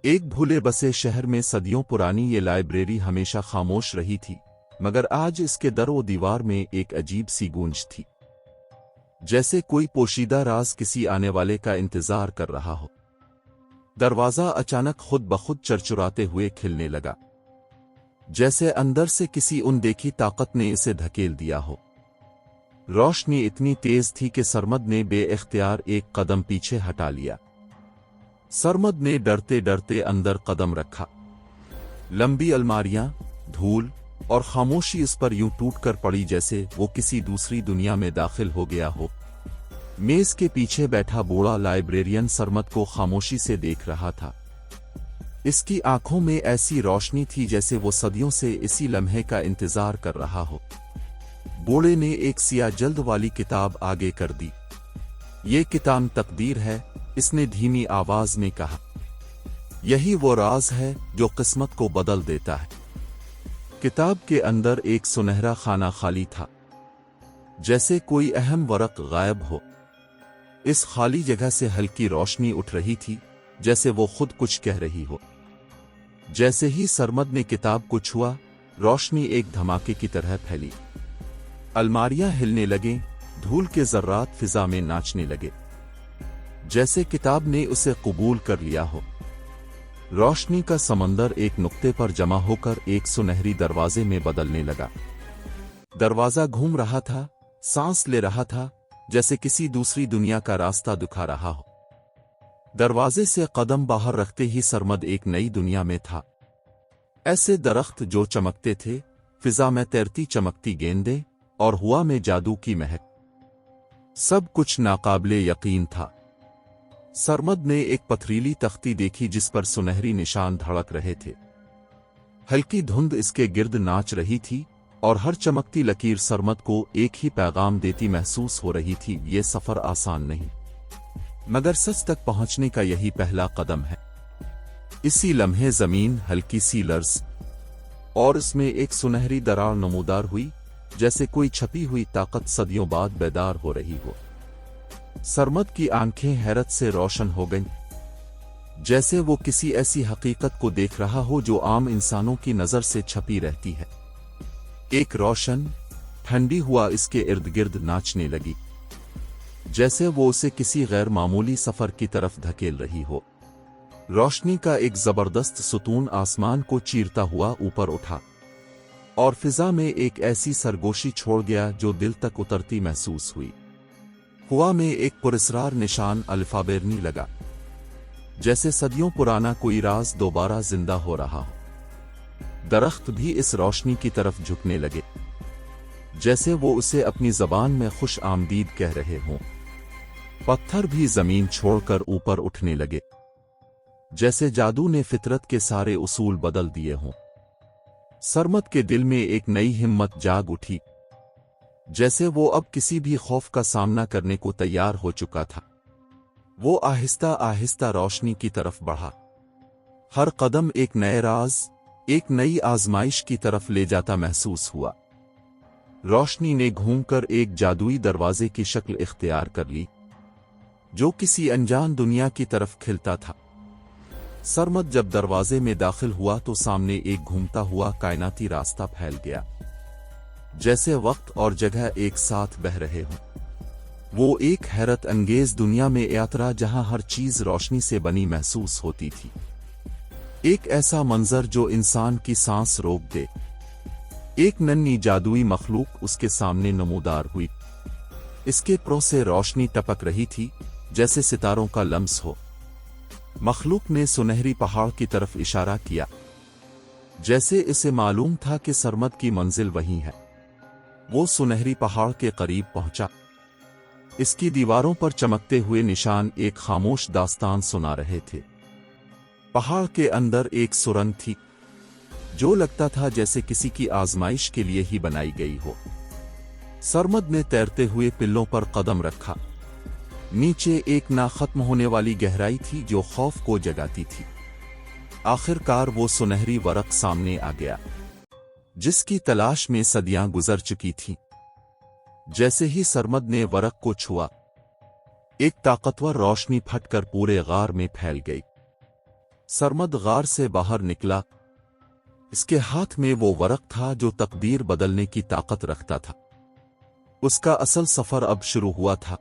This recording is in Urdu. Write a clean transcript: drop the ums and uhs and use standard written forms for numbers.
ایک بھولے بسے شہر میں صدیوں پرانی یہ لائبریری ہمیشہ خاموش رہی تھی، مگر آج اس کے در و دیوار میں ایک عجیب سی گونج تھی، جیسے کوئی پوشیدہ راز کسی آنے والے کا انتظار کر رہا ہو۔ دروازہ اچانک خود بخود چرچراتے ہوئے کھلنے لگا، جیسے اندر سے کسی اندیکھی طاقت نے اسے دھکیل دیا ہو۔ روشنی اتنی تیز تھی کہ سرمد نے بے اختیار ایک قدم پیچھے ہٹا لیا۔ سرمد نے ڈرتے ڈرتے اندر قدم رکھا۔ لمبی الماریاں، دھول اور خاموشی اس پر یوں ٹوٹ کر پڑی جیسے وہ کسی دوسری دنیا میں داخل ہو گیا ہو۔ میز کے پیچھے بیٹھا بوڑھا لائبریرین سرمد کو خاموشی سے دیکھ رہا تھا۔ اس کی آنکھوں میں ایسی روشنی تھی جیسے وہ صدیوں سے اسی لمحے کا انتظار کر رہا ہو۔ بوڑھے نے ایک سیاہ جلد والی کتاب آگے کر دی۔ یہ کتاب تقدیر ہے، اس نے دھیمی آواز میں کہا۔ یہی وہ راز ہے جو قسمت کو بدل دیتا ہے۔ کتاب کے اندر ایک سنہرا خانہ خالی تھا، جیسے کوئی اہم ورق غائب ہو۔ اس خالی جگہ سے ہلکی روشنی اٹھ رہی تھی، جیسے وہ خود کچھ کہہ رہی ہو۔ جیسے ہی سرمد نے کتاب کو چھوا، روشنی ایک دھماکے کی طرح پھیلی۔ الماریاں ہلنے لگیں، دھول کے ذرات فضا میں ناچنے لگے، جیسے کتاب نے اسے قبول کر لیا ہو۔ روشنی کا سمندر ایک نقطے پر جمع ہو کر ایک سنہری دروازے میں بدلنے لگا۔ دروازہ گھوم رہا تھا، سانس لے رہا تھا، جیسے کسی دوسری دنیا کا راستہ دکھا رہا ہو۔ دروازے سے قدم باہر رکھتے ہی سرمد ایک نئی دنیا میں تھا۔ ایسے درخت جو چمکتے تھے، فضا میں تیرتی چمکتی گیندیں اور ہوا میں جادو کی مہک، سب کچھ ناقابل یقین تھا۔ سرمد نے ایک پتھریلی تختی دیکھی جس پر سنہری نشان دھڑک رہے تھے۔ ہلکی دھند اس کے گرد ناچ رہی تھی اور ہر چمکتی لکیر سرمد کو ایک ہی پیغام دیتی محسوس ہو رہی تھی، یہ سفر آسان نہیں، مگر سچ تک پہنچنے کا یہی پہلا قدم ہے۔ اسی لمحے زمین ہلکی سی لرز اور اس میں ایک سنہری دراڑ نمودار ہوئی، جیسے کوئی چھپی ہوئی طاقت صدیوں بعد بیدار ہو رہی ہو۔ سرمد کی آنکھیں حیرت سے روشن ہو گئیں، جیسے وہ کسی ایسی حقیقت کو دیکھ رہا ہو جو عام انسانوں کی نظر سے چھپی رہتی ہے۔ ایک روشن، ٹھنڈی ہوا اس کے ارد گرد ناچنے لگی، جیسے وہ اسے کسی غیر معمولی سفر کی طرف دھکیل رہی ہو۔ روشنی کا ایک زبردست ستون آسمان کو چیرتا ہوا اوپر اٹھا اور فضا میں ایک ایسی سرگوشی چھوڑ گیا جو دل تک اترتی محسوس ہوئی۔ ہوا میں ایک پراسرار نشان الفابیرنی لگا، جیسے صدیوں پرانا کوئی راز دوبارہ زندہ ہو رہا ہو۔ درخت بھی اس روشنی کی طرف جھکنے لگے، جیسے وہ اسے اپنی زبان میں خوش آمدید کہہ رہے ہوں۔ پتھر بھی زمین چھوڑ کر اوپر اٹھنے لگے، جیسے جادو نے فطرت کے سارے اصول بدل دیے ہوں۔ سرمد کے دل میں ایک نئی ہمت جاگ اٹھی، جیسے وہ اب کسی بھی خوف کا سامنا کرنے کو تیار ہو چکا تھا۔ وہ آہستہ آہستہ روشنی کی طرف بڑھا، ہر قدم ایک نئے راز، ایک نئی آزمائش کی طرف لے جاتا محسوس ہوا۔ روشنی نے گھوم کر ایک جادوئی دروازے کی شکل اختیار کر لی، جو کسی انجان دنیا کی طرف کھلتا تھا۔ سرمد جب دروازے میں داخل ہوا تو سامنے ایک گھومتا ہوا کائناتی راستہ پھیل گیا، جیسے وقت اور جگہ ایک ساتھ بہہ رہے ہوں۔ وہ ایک حیرت انگیز دنیا میں یاترا جہاں ہر چیز روشنی سے بنی محسوس ہوتی تھی۔ ایک ایسا منظر جو انسان کی سانس روک دے۔ ایک ننھی جادوئی مخلوق اس کے سامنے نمودار ہوئی۔ اس کے پروں سے روشنی ٹپک رہی تھی، جیسے ستاروں کا لمس ہو۔ مخلوق نے سنہری پہاڑ کی طرف اشارہ کیا، جیسے اسے معلوم تھا کہ سرمد کی منزل وہیں ہے۔ وہ سنہری پہاڑ کے قریب پہنچا۔ اس کی دیواروں پر چمکتے ہوئے نشان ایک خاموش داستان سنا رہے تھے۔ پہاڑ کے اندر ایک سرنگ تھی، جو لگتا تھا جیسے کسی کی آزمائش کے لیے ہی بنائی گئی ہو۔ سرمد نے تیرتے ہوئے پلوں پر قدم رکھا۔ نیچے ایک نہ ختم ہونے والی گہرائی تھی جو خوف کو جگاتی تھی۔ آخر کار وہ سنہری ورق سامنے آ گیا، جس کی تلاش میں صدیاں گزر چکی تھیں۔ جیسے ہی سرمد نے ورق کو چھوا، ایک طاقتور روشنی پھٹ کر پورے غار میں پھیل گئی۔ سرمد غار سے باہر نکلا۔ اس کے ہاتھ میں وہ ورق تھا جو تقدیر بدلنے کی طاقت رکھتا تھا۔ اس کا اصل سفر اب شروع ہوا تھا۔